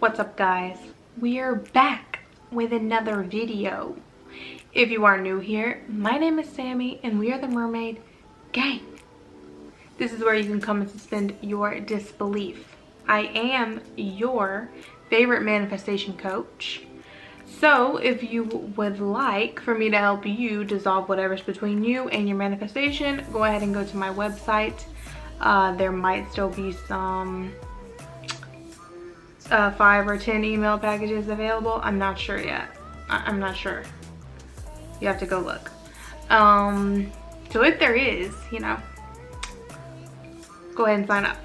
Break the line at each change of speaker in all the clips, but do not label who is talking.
What's up, guys? We are back with another video. If you are new here, my name is Sammy and we are the Mermaid Gang. This is where you can come and suspend your disbelief. I am your favorite manifestation coach. So if you would like for me to help you dissolve whatever's between you and your manifestation, go ahead and go to my website. There might still be some 5 or 10 email packages available. I'm not sure yet. I'm not sure. You have to go look. So if there is, you know, go ahead and sign up.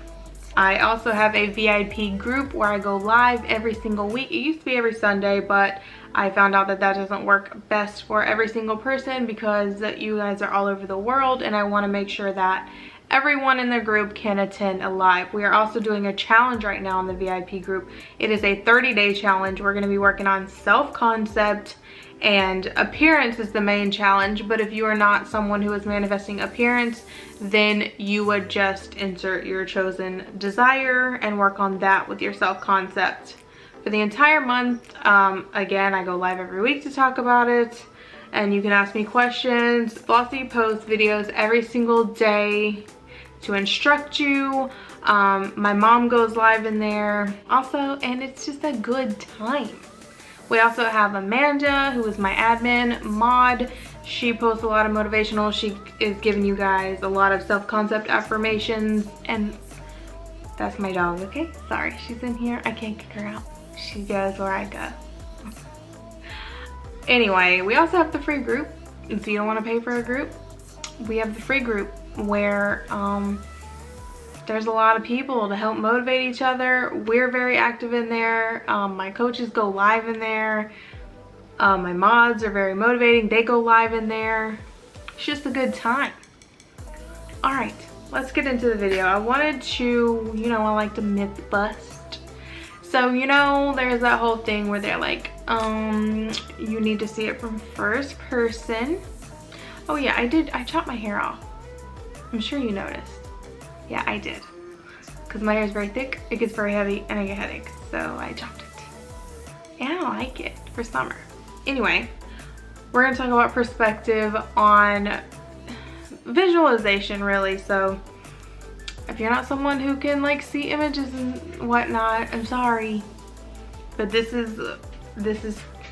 I also have a VIP group where I go live every single week. It used to be every Sunday, but I found out that that doesn't work best for every single person because you guys are all over the world and I want to make sure that everyone in the group can attend a live. We are also doing a challenge right now in the VIP group. It is a 30-day challenge. We're going to be working on self-concept, and appearance is the main challenge. But if you are not someone who is manifesting appearance, then you would just insert your chosen desire and work on that with your self-concept. For the entire month, again, I go live every week to talk about it. And you can ask me questions. Flossy posts videos every single day to instruct you. My mom goes live in there also, and it's just a good time. We also have Amanda, who is my admin mod. She posts a lot of motivational. She is giving you guys a lot of self-concept affirmations, and that's my dog, okay? Sorry, she's in here. I can't kick her out. She goes where I go. Anyway, we also have the free group. If you don't want to pay for a group, we have the free group where there's a lot of people to help motivate each other. We're very active in there. My coaches go live in there. My mods are very motivating. They go live in there. It's just a good time. All right, let's get into the video. I wanted to, you know, I like to myth bust. So, you know, there's that whole thing where they're like, you need to see it from first person. Oh yeah, I chopped my hair off. I'm sure you noticed. Yeah, I did. Because my hair is very thick, it gets very heavy, and I get headaches. So I chopped it. And I don't like it for summer. Anyway, we're gonna talk about perspective on visualization, really. So if you're not someone who can like see images and whatnot, I'm sorry. But this is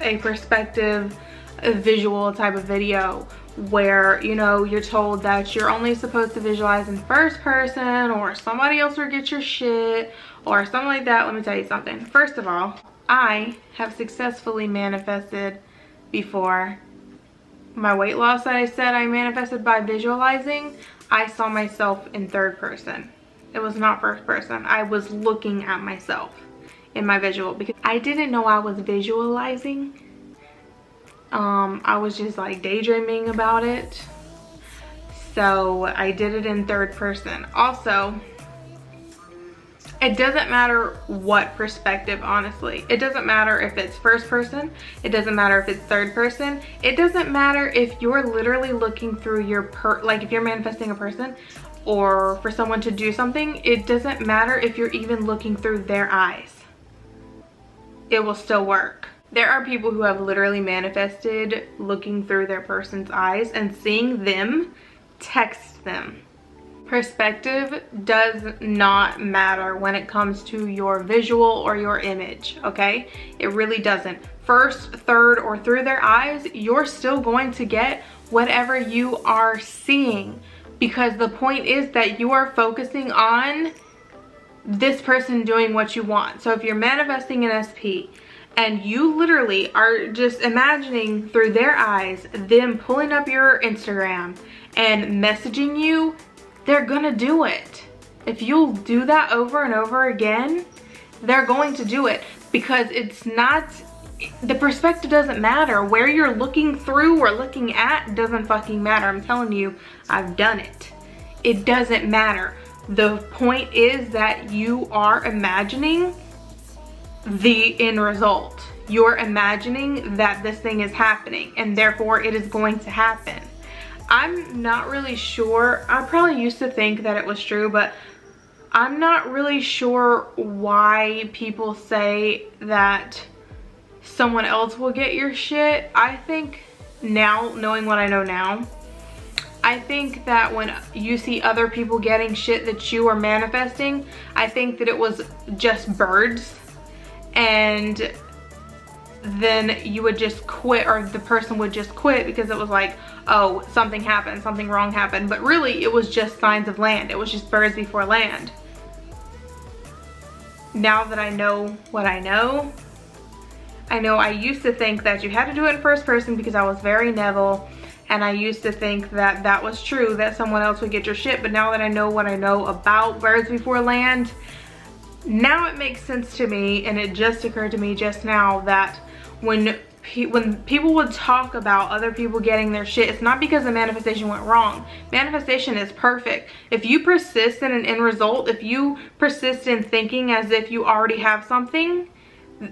a perspective, a visual type of video where, you know, you're told that you're only supposed to visualize in first person, or somebody else will get your shit or something like that. Let me tell you something. First of all, I have successfully manifested before. My weight loss that I said I manifested by visualizing, I saw myself in third person. It was not first person. I was looking at myself in my visual because I didn't know I was visualizing. I was just like daydreaming about it. So I did it in third person. Also, it doesn't matter what perspective, honestly. It doesn't matter if it's first person. It doesn't matter if it's third person. It doesn't matter if you're literally looking through your like if you're manifesting a person or for someone to do something. It doesn't matter if you're even looking through their eyes. It will still work. There are people who have literally manifested looking through their person's eyes and seeing them text them. Perspective does not matter when it comes to your visual or your image, okay? It really doesn't. First, third, or through their eyes, you're still going to get whatever you are seeing, because the point is that you are focusing on this person doing what you want. So if you're manifesting an SP and you literally are just imagining through their eyes them pulling up your Instagram and messaging you, they're gonna do it. If you'll do that over and over again, they're going to do it, because it's not, the perspective doesn't matter. Where you're looking through or looking at doesn't fucking matter. I'm telling you, I've done it. It doesn't matter. The point is that you are imagining the end result. You're imagining that this thing is happening, and therefore it is going to happen. I'm not really sure. I probably used to think that it was true, but I'm not really sure why people say that someone else will get your shit. I think now, knowing what I know now, I think that when you see other people getting shit that you are manifesting, I think that it was just birds, and then you would just quit, or the person would just quit because it was like, oh, something happened, something wrong happened. But really, it was just signs of land. It was just birds before land. Now that I know what I know I used to think that you had to do it in first person because I was very Neville, and I used to think that that was true, that someone else would get your shit. But now that I know what I know about birds before land, now it makes sense to me, and it just occurred to me just now that when people would talk about other people getting their shit, it's not because the manifestation went wrong. Manifestation is perfect. If you persist in an end result, if you persist in thinking as if you already have something,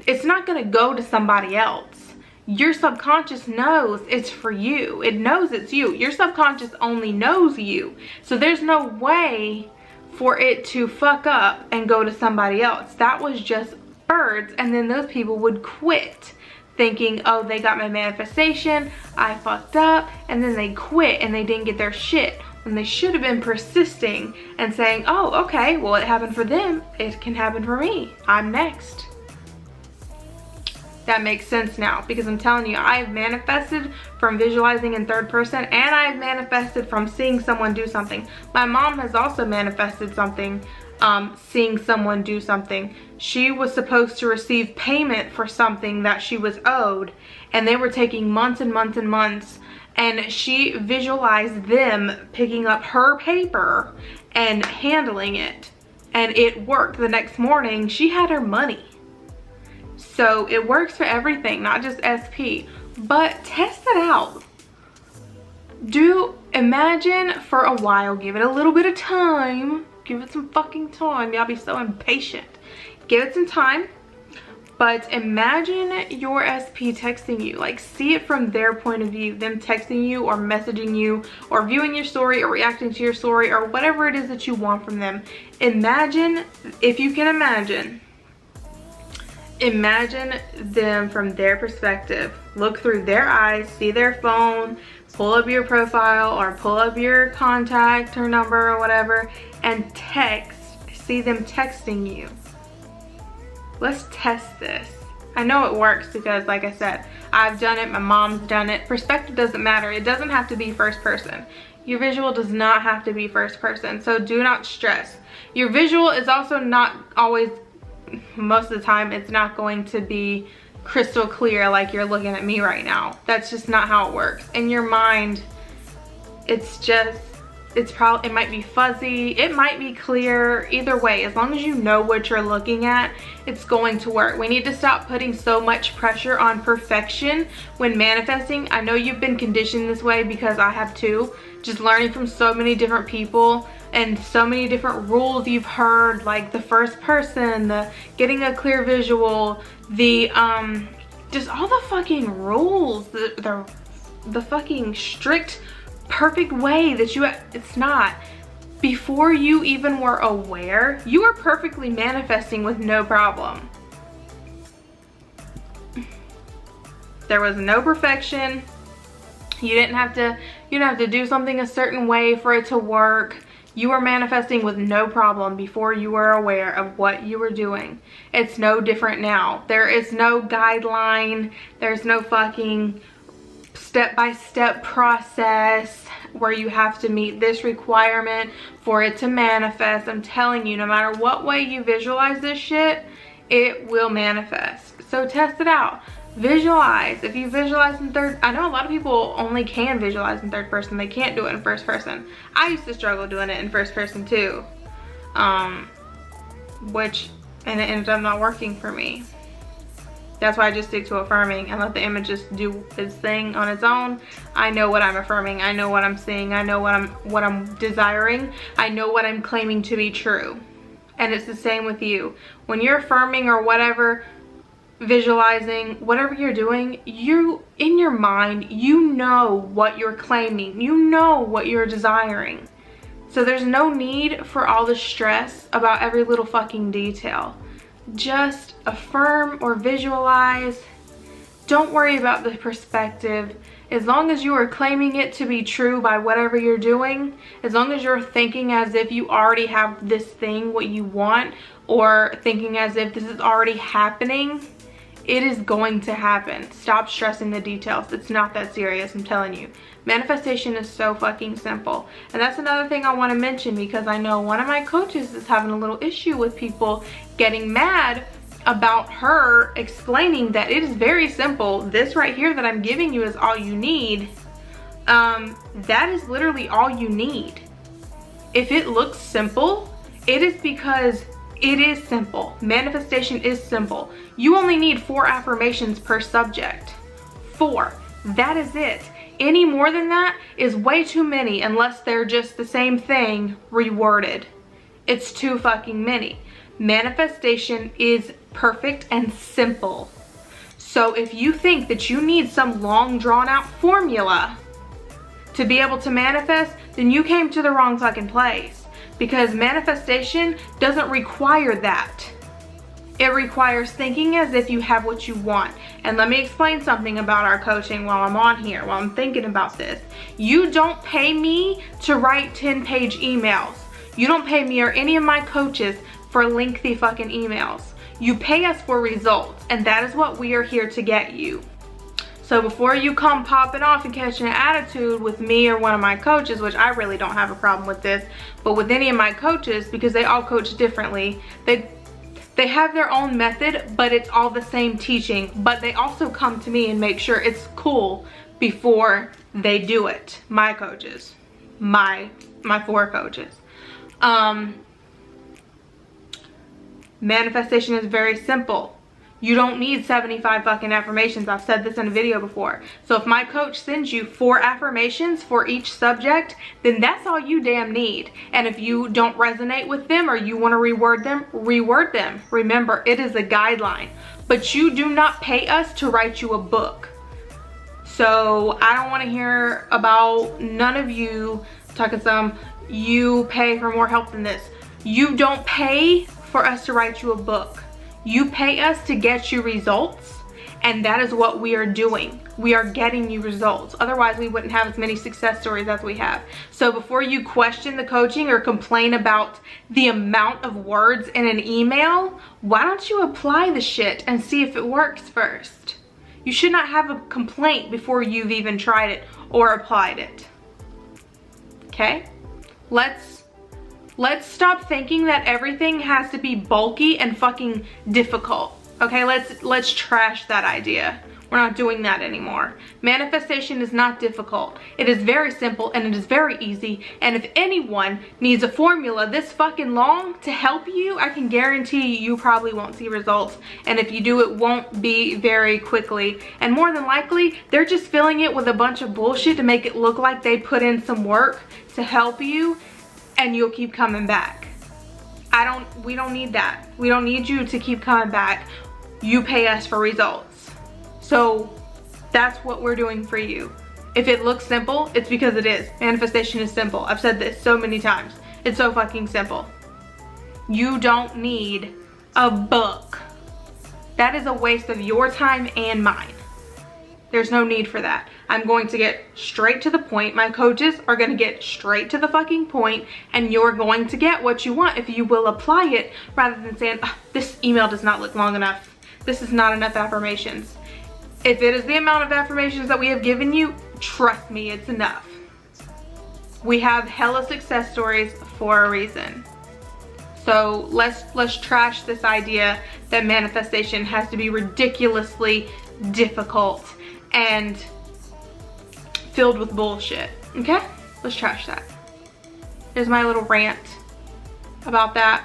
it's not going to go to somebody else. Your subconscious knows it's for you. It knows it's you. Your subconscious only knows you. So there's no way for it to fuck up and go to somebody else. That was just birds, and then those people would quit thinking, oh, they got my manifestation, I fucked up, and then they quit and they didn't get their shit, when they should have been persisting and saying, oh, okay, well, it happened for them, it can happen for me, I'm next. That makes sense now, because I'm telling you, I've manifested from visualizing in third person, and I've manifested from seeing someone do something. My mom has also manifested something, seeing someone do something. She was supposed to receive payment for something that she was owed, and they were taking months and months and months, and she visualized them picking up her paper and handling it, and it worked. The next morning she had her money. So it works for everything, not just SP. But test it out. Imagine for a while, give it a little bit of time. Give it some fucking time. Y'all be so impatient. Give it some time. But imagine your SP texting you. Like, see it from their point of view. Them texting you or messaging you or viewing your story or reacting to your story or whatever it is that you want from them. Imagine, if you can imagine them from their perspective. Look through their eyes, see their phone, pull up your profile or pull up your contact or number or whatever, and see them texting you. Let's test this. I know it works because, like I said, I've done it, my mom's done it. Perspective doesn't matter. It doesn't have to be first person. Your visual does not have to be first person, so do not stress. Your visual is also not always, most of the time, it's not going to be crystal clear like you're looking at me right now. That's just not how it works. In your mind, it might be fuzzy, it might be clear. Either way, as long as you know what you're looking at, it's going to work. We need to stop putting so much pressure on perfection when manifesting. I know you've been conditioned this way, because I have too. Just learning from so many different people and so many different rules you've heard, like the first person, the getting a clear visual, the just all the fucking rules, the fucking strict perfect way that it's not. Before you even were aware, you were perfectly manifesting with no problem. There was no perfection. You didn't have to do something a certain way for it to work. You were manifesting with no problem before you were aware of what you were doing. It's no different now. There is no guideline. There's no fucking step-by-step process where you have to meet this requirement for it to manifest. I'm telling you, no matter what way you visualize this shit, it will manifest. So test it out. Visualize. If you visualize in third, I know a lot of people only can visualize in third person. They can't do it in first person. I used to struggle doing it in first person too, and it ended up not working for me. That's why I just stick to affirming and let the image just do its thing on its own. I know what I'm affirming. I know what I'm seeing. I know what I'm desiring. I know what I'm claiming to be true. And it's the same with you. When you're affirming or whatever, visualizing, whatever you're doing, you, in your mind, you know what you're claiming. You know what you're desiring. So there's no need for all the stress about every little fucking detail. Just affirm or visualize. Don't worry about the perspective. As long as you are claiming it to be true by whatever you're doing, as long as you're thinking as if you already have this thing, what you want, or thinking as if this is already happening, it is going to happen. Stop stressing the details. It's not that serious, I'm telling you. Manifestation is so fucking simple. And that's another thing I want to mention, because I know one of my coaches is having a little issue with people getting mad about her explaining that it is very simple. This right here that I'm giving you is all you need. That is literally all you need. If it looks simple, it is because it is simple. Manifestation is simple. You only need 4 affirmations per subject. 4. That is it. Any more than that is way too many, unless they're just the same thing reworded. It's too fucking many. Manifestation is perfect and simple. So if you think that you need some long drawn out formula to be able to manifest, then you came to the wrong fucking place, because manifestation doesn't require that. It requires thinking as if you have what you want. And let me explain something about our coaching while I'm on here, while I'm thinking about this. You don't pay me to write 10-page emails. You don't pay me or any of my coaches for lengthy fucking emails. You pay us for results, and that is what we are here to get you. So before you come popping off and catching an attitude with me or one of my coaches, which I really don't have a problem with this, but with any of my coaches, because they all coach differently, they have their own method, but it's all the same teaching. But they also come to me and make sure it's cool before they do it. My coaches, my 4 coaches. Manifestation is very simple. You don't need 75 fucking affirmations. I've said this in a video before. So if my coach sends you 4 affirmations for each subject, then that's all you damn need. And if you don't resonate with them or you want to reword them, reword them. Remember, it is a guideline. But you do not pay us to write you a book. So I don't want to hear about none of you talking some, you pay for more help than this. You don't pay for us to write you a book. You pay us to get you results, and that is what we are doing. We are getting you results. Otherwise, we wouldn't have as many success stories as we have. So before you question the coaching or complain about the amount of words in an email, why don't you apply the shit and see if it works first? You should not have a complaint before you've even tried it or applied it. Okay? Let's stop thinking that everything has to be bulky and fucking difficult. Okay, let's trash that idea. We're not doing that anymore. Manifestation is not difficult. It is very simple and it is very easy. And if anyone needs a formula this fucking long to help you, I can guarantee you probably won't see results. And if you do, it won't be very quickly. And more than likely, they're just filling it with a bunch of bullshit to make it look like they put in some work to help you, and you'll keep coming back. We don't need that. We don't need you to keep coming back. You pay us for results. So that's what we're doing for you. If it looks simple, it's because it is. Manifestation is simple. I've said this so many times. It's so fucking simple. You don't need a book. That is a waste of your time and mine. There's no need for that. I'm going to get straight to the point. My coaches are going to get straight to the fucking point, and you're going to get what you want if you will apply it, rather than saying, oh, this email does not look long enough. This is not enough affirmations. If it is the amount of affirmations that we have given you, trust me, it's enough. We have hella success stories for a reason. So let's trash this idea that manifestation has to be ridiculously difficult and filled with bullshit. Okay? Let's trash that. There's my little rant about that.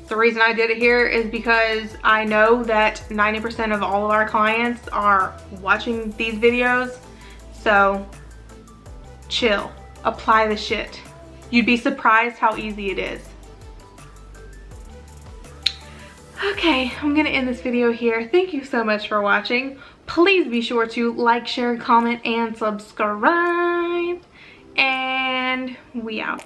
The reason I did it here is because I know that 90% of all of our clients are watching these videos. So chill. Apply the shit. You'd be surprised how easy it is. Okay, I'm gonna end this video here. Thank you so much for watching. Please be sure to like, share, comment, and subscribe. and we out.